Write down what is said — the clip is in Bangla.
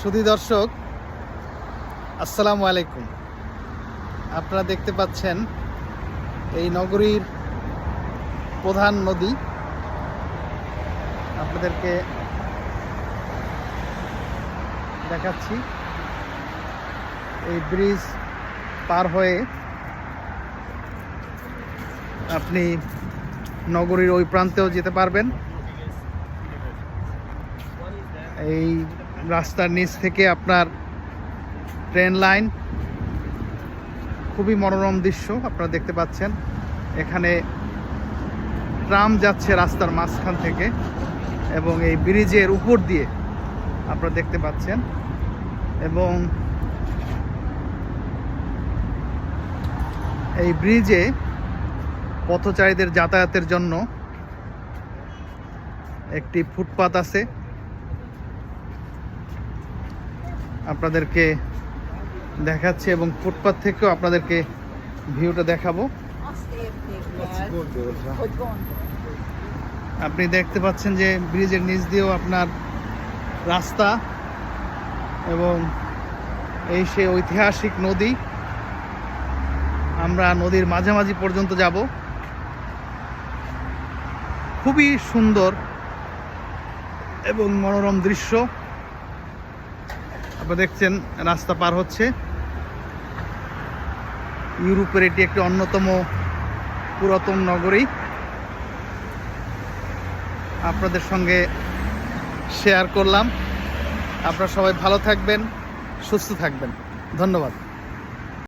সুধী দর্শক, আসসালামু আলাইকুম। আপনারা দেখতে পাচ্ছেন এই নগরীর প্রধান নদী। আপনাদেরকে দেখাচ্ছি, এই ব্রিজ পার হয়ে আপনি নগরীর ওই প্রান্তেও যেতে পারবেন। এই রাস্তার নিচ থেকে আপনার ট্রেন লাইন, খুবই মনোরম দৃশ্য আপনারা দেখতে পাচ্ছেন। এখানে ট্রাম যাচ্ছে রাস্তার মাঝখান থেকে এবং এই ব্রিজের উপর দিয়ে আপনারা দেখতে পাচ্ছেন। এবং এই ব্রিজে পথচারীদের যাতায়াতের জন্য একটি ফুটপাত আছে, আপনাদেরকে দেখাচ্ছি এবং ফুটপাত থেকেও আপনাদেরকে ভিউটা দেখাবো। আপনি দেখতে পাচ্ছেন যে ব্রিজের নিচ দিয়েও আপনার রাস্তা এবং এই সে ঐতিহাসিক নদী। আমরা নদীর মাঝামাঝি পর্যন্ত যাব। খুবই সুন্দর এবং মনোরম দৃশ্য। আপনারা দেখছেন রাস্তা পার হচ্ছে। ইউরোপের এটি একটি অন্যতম পুরাতন নগরী। আপনাদের সঙ্গে শেয়ার করলাম। আপনারা সবাই ভালো থাকবেন, সুস্থ থাকবেন। ধন্যবাদ।